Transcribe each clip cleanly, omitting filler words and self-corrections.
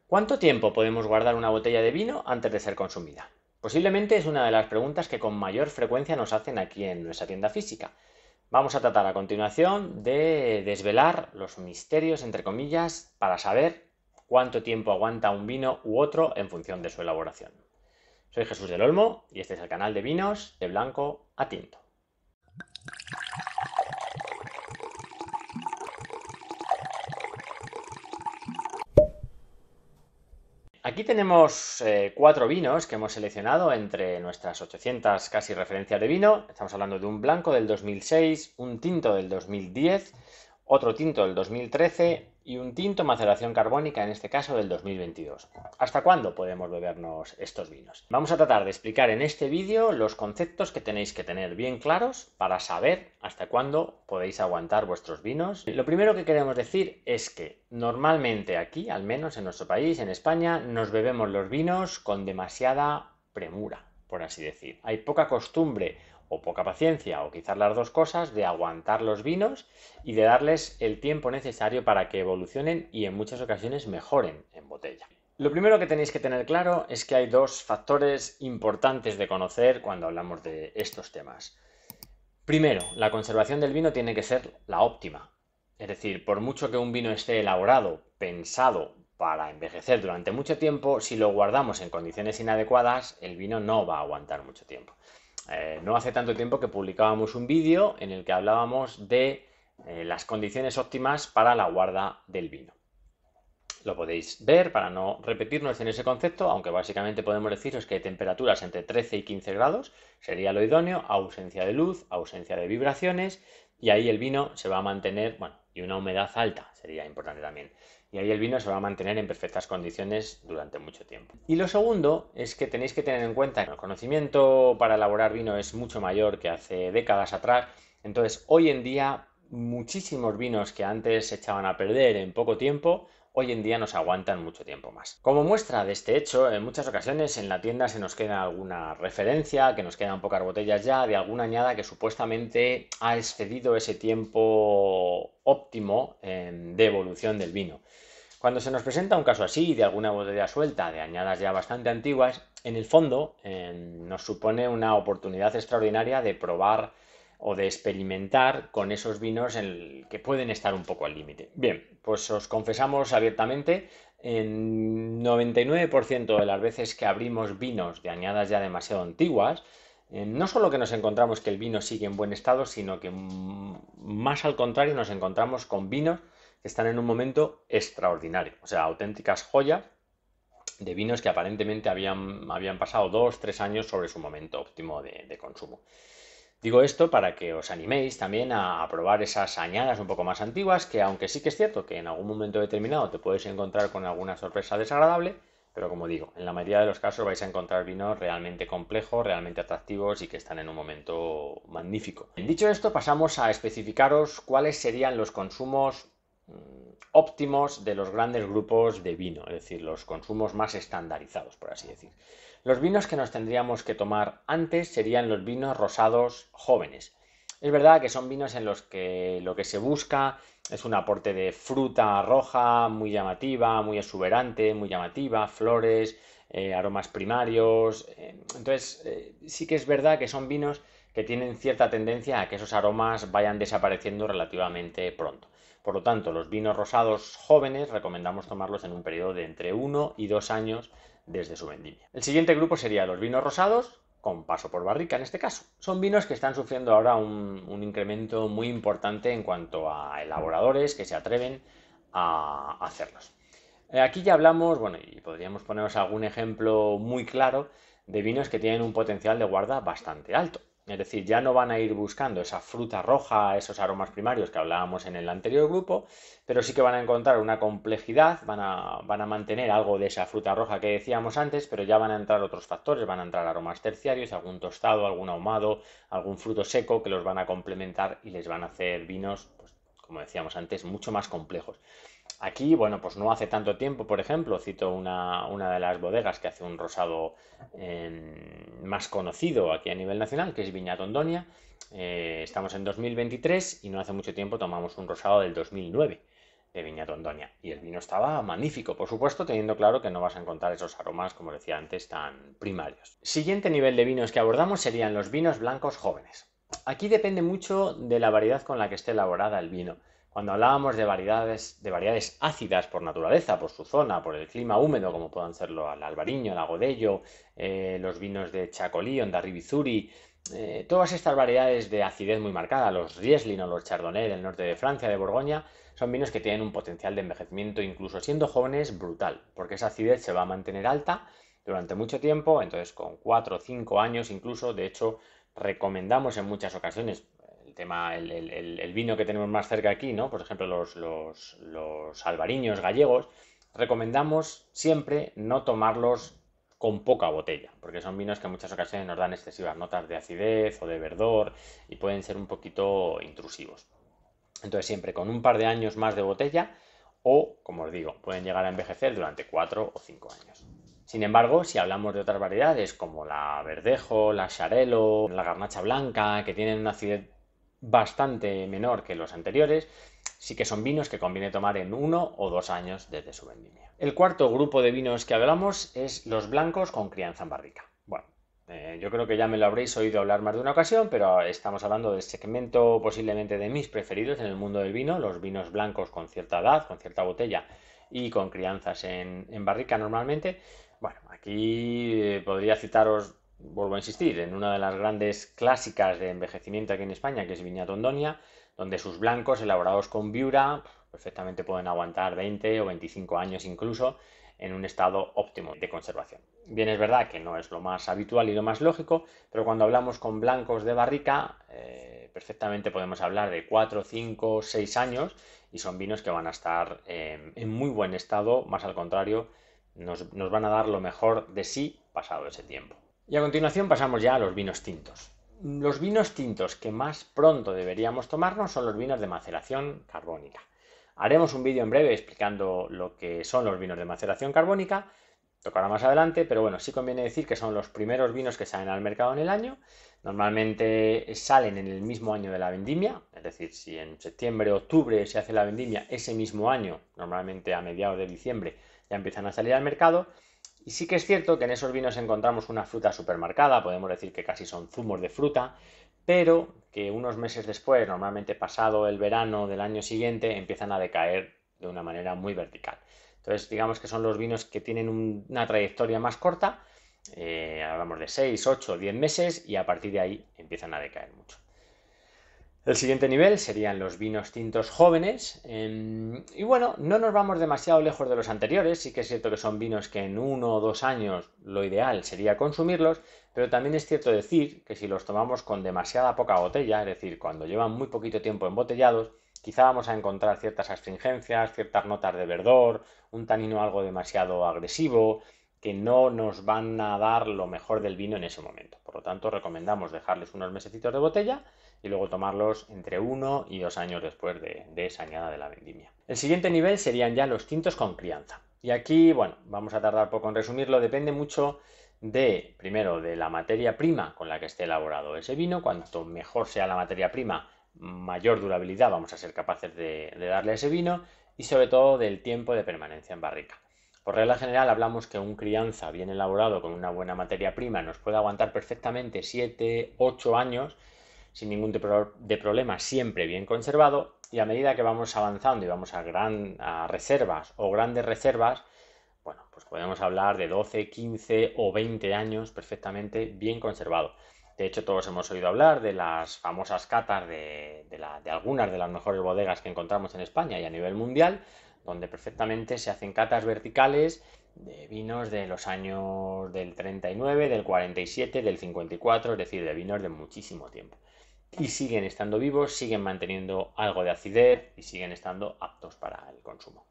¿Cuánto tiempo podemos guardar una botella de vino antes de ser consumida? Posiblemente es una de las preguntas que con mayor frecuencia nos hacen aquí en nuestra tienda física. Vamos a tratar a continuación de desvelar los misterios, entre comillas, para saber cuánto tiempo aguanta un vino u otro en función de su elaboración. Soy Jesús del Olmo y este es el canal de vinos de blanco a tinto. Aquí tenemos 4 vinos que hemos seleccionado entre nuestras 800 casi referencias de vino. Estamos hablando de un blanco del 2006, un tinto del 2010, otro tinto del 2013 y un tinto maceración carbónica, en este caso del 2022. ¿Hasta cuándo podemos bebernos estos vinos? Vamos a tratar de explicar en este vídeo los conceptos que tenéis que tener bien claros para saber hasta cuándo podéis aguantar vuestros vinos. Lo primero que queremos decir es que normalmente aquí, al menos en nuestro país, en España, nos bebemos los vinos con demasiada premura, por así decir. Hay poca costumbre o poca paciencia, o quizás las dos cosas, de aguantar los vinos y de darles el tiempo necesario para que evolucionen y en muchas ocasiones mejoren en botella. Lo primero que tenéis que tener claro es que hay dos factores importantes de conocer cuando hablamos de estos temas. Primero, la conservación del vino tiene que ser la óptima. Es decir, por mucho que un vino esté elaborado, pensado para envejecer durante mucho tiempo, si lo guardamos en condiciones inadecuadas, el vino no va a aguantar mucho tiempo. No hace tanto tiempo que publicábamos un vídeo en el que hablábamos de las condiciones óptimas para la guarda del vino. Lo podéis ver para no repetirnos en ese concepto, aunque básicamente podemos deciros que temperaturas entre 13 y 15 grados sería lo idóneo, ausencia de luz, ausencia de vibraciones, y ahí el vino se va a mantener, bueno, y una humedad alta sería importante también. Y ahí el vino se va a mantener en perfectas condiciones durante mucho tiempo. Y lo segundo es que tenéis que tener en cuenta que el conocimiento para elaborar vino es mucho mayor que hace décadas atrás. Entonces, hoy en día, muchísimos vinos que antes se echaban a perder en poco tiempo, hoy en día nos aguantan mucho tiempo más. Como muestra de este hecho, en muchas ocasiones en la tienda se nos queda alguna referencia, que nos quedan pocas botellas ya, de alguna añada que supuestamente ha excedido ese tiempo óptimo de evolución del vino. Cuando se nos presenta un caso así, de alguna botella suelta, de añadas ya bastante antiguas, en el fondo nos supone una oportunidad extraordinaria de probar o de experimentar con esos vinos que pueden estar un poco al límite. Bien, pues os confesamos abiertamente, en 99% de las veces que abrimos vinos de añadas ya demasiado antiguas, no solo que nos encontramos que el vino sigue en buen estado, sino que más al contrario nos encontramos con vinos que están en un momento extraordinario, o sea, auténticas joyas de vinos que aparentemente habían pasado 2-3 años sobre su momento óptimo de consumo. Digo esto para que os animéis también a probar esas añadas un poco más antiguas, que aunque sí que es cierto que en algún momento determinado te puedes encontrar con alguna sorpresa desagradable, pero como digo, en la mayoría de los casos vais a encontrar vinos realmente complejos, realmente atractivos y que están en un momento magnífico. Dicho esto, pasamos a especificaros cuáles serían los consumos óptimos de los grandes grupos de vino, es decir, los consumos más estandarizados, por así decir. Los vinos que nos tendríamos que tomar antes serían los vinos rosados jóvenes. Es verdad que son vinos en los que lo que se busca es un aporte de fruta roja muy llamativa, muy exuberante, muy llamativa, flores, aromas primarios. Entonces, sí que es verdad que son vinos que tienen cierta tendencia a que esos aromas vayan desapareciendo relativamente pronto. Por lo tanto, los vinos rosados jóvenes recomendamos tomarlos en un periodo de entre 1 y 2 años desde su vendimia. El siguiente grupo sería los vinos rosados, con paso por barrica en este caso. Son vinos que están sufriendo ahora un incremento muy importante en cuanto a elaboradores que se atreven a hacerlos. Aquí ya hablamos, bueno, y podríamos poneros algún ejemplo muy claro de vinos que tienen un potencial de guarda bastante alto. Es decir, ya no van a ir buscando esa fruta roja, esos aromas primarios que hablábamos en el anterior grupo, pero sí que van a encontrar una complejidad, van a mantener algo de esa fruta roja que decíamos antes, pero ya van a entrar otros factores, van a entrar aromas terciarios, algún tostado, algún ahumado, algún fruto seco que los van a complementar y les van a hacer vinos, pues, como decíamos antes, mucho más complejos. Aquí, bueno, pues no hace tanto tiempo, por ejemplo, cito una de las bodegas que hace un rosado más conocido aquí a nivel nacional, que es Viña Tondonia. Estamos en 2023 y no hace mucho tiempo tomamos un rosado del 2009. de Viña Tondoña. Y el vino estaba magnífico, por supuesto, teniendo claro que no vas a encontrar esos aromas, como decía antes, tan primarios. Siguiente nivel de vinos que abordamos serían los vinos blancos jóvenes. Aquí depende mucho de la variedad con la que esté elaborada el vino. Cuando hablábamos de variedades ácidas por naturaleza, por su zona, por el clima húmedo, como puedan serlo el albariño, el agodello, los vinos de Chacolí, Ondarribizuri, todas estas variedades de acidez muy marcada, los Riesling o los Chardonnay del norte de Francia, de Borgoña, son vinos que tienen un potencial de envejecimiento, incluso siendo jóvenes, brutal, porque esa acidez se va a mantener alta durante mucho tiempo, entonces con 4 o 5 años incluso, de hecho, recomendamos en muchas ocasiones el vino que tenemos más cerca aquí, ¿no? Por ejemplo, los albariños gallegos, recomendamos siempre no tomarlos con poca botella, porque son vinos que en muchas ocasiones nos dan excesivas notas de acidez o de verdor y pueden ser un poquito intrusivos. Entonces siempre con un par de años más de botella o, como os digo, pueden llegar a envejecer durante 4 o 5 años. Sin embargo, si hablamos de otras variedades como la Verdejo, la Xarel·lo, la Garnacha Blanca, que tienen una acidez bastante menor que los anteriores, sí que son vinos que conviene tomar en 1 o 2 años desde su vendimia. El cuarto grupo de vinos que hablamos es los blancos con crianza en barrica. Bueno, yo creo que ya me lo habréis oído hablar más de una ocasión, pero estamos hablando del segmento posiblemente de mis preferidos en el mundo del vino, los vinos blancos con cierta edad, con cierta botella y con crianzas en barrica normalmente. Bueno, aquí podría citaros, vuelvo a insistir, en una de las grandes clásicas de envejecimiento aquí en España, que es Viña Tondoña, donde sus blancos elaborados con Viura perfectamente pueden aguantar 20 o 25 años incluso en un estado óptimo de conservación. Bien, es verdad que no es lo más habitual y lo más lógico, pero cuando hablamos con blancos de barrica, perfectamente podemos hablar de 4, 5, 6 años y son vinos que van a estar en muy buen estado, más al contrario, nos van a dar lo mejor de sí pasado ese tiempo. Y a continuación pasamos ya a los vinos tintos. Los vinos tintos que más pronto deberíamos tomarnos son los vinos de maceración carbónica. Haremos un vídeo en breve explicando lo que son los vinos de maceración carbónica, tocará más adelante, pero bueno, sí conviene decir que son los primeros vinos que salen al mercado en el año. Normalmente salen en el mismo año de la vendimia, es decir, si en septiembre o octubre se hace la vendimia, ese mismo año, normalmente a mediados de diciembre, ya empiezan a salir al mercado. Y sí que es cierto que en esos vinos encontramos una fruta supermarcada, podemos decir que casi son zumos de fruta, pero que unos meses después, normalmente pasado el verano del año siguiente, empiezan a decaer de una manera muy vertical. Entonces, digamos que son los vinos que tienen una trayectoria más corta, hablamos de 6, 8, 10 meses y a partir de ahí empiezan a decaer mucho. El siguiente nivel serían los vinos tintos jóvenes y bueno, no nos vamos demasiado lejos de los anteriores, sí que es cierto que son vinos que en 1 o 2 años lo ideal sería consumirlos, pero también es cierto decir que si los tomamos con demasiada poca botella, es decir, cuando llevan muy poquito tiempo embotellados, quizá vamos a encontrar ciertas astringencias, ciertas notas de verdor, un tanino algo demasiado agresivo, que no nos van a dar lo mejor del vino en ese momento. Por lo tanto, recomendamos dejarles unos mesecitos de botella y luego tomarlos entre 1 y 2 años después de esa añada de la vendimia. El siguiente nivel serían ya los tintos con crianza. Y aquí, bueno, vamos a tardar poco en resumirlo, depende mucho primero, de la materia prima con la que esté elaborado ese vino. Cuanto mejor sea la materia prima, mayor durabilidad vamos a ser capaces de darle a ese vino y sobre todo del tiempo de permanencia en barrica. Por regla general hablamos que un crianza bien elaborado con una buena materia prima nos puede aguantar perfectamente 7, 8 años sin ningún tipo de problema, siempre bien conservado, y a medida que vamos avanzando y vamos a reservas o grandes reservas, bueno, pues podemos hablar de 12, 15 o 20 años perfectamente bien conservado. De hecho, todos hemos oído hablar de las famosas catas de algunas de las mejores bodegas que encontramos en España y a nivel mundial, donde perfectamente se hacen catas verticales de vinos de los años del 39, del 47, del 54, es decir, de vinos de muchísimo tiempo. Y siguen estando vivos, siguen manteniendo algo de acidez y siguen estando aptos para el consumo.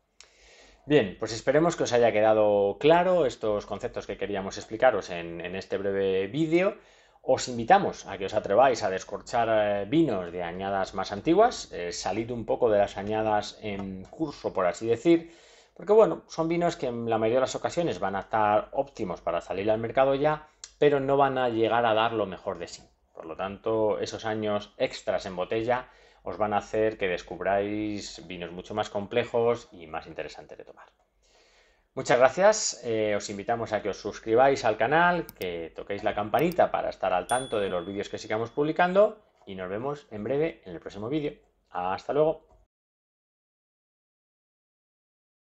Bien, pues esperemos que os haya quedado claro estos conceptos que queríamos explicaros en este breve vídeo. Os invitamos a que os atreváis a descorchar vinos de añadas más antiguas, salid un poco de las añadas en curso, por así decir, porque bueno, son vinos que en la mayoría de las ocasiones van a estar óptimos para salir al mercado ya, pero no van a llegar a dar lo mejor de sí. Por lo tanto, esos años extras en botella os van a hacer que descubráis vinos mucho más complejos y más interesantes de tomar. Muchas gracias, os invitamos a que os suscribáis al canal, que toquéis la campanita para estar al tanto de los vídeos que sigamos publicando y nos vemos en breve en el próximo vídeo. Hasta luego.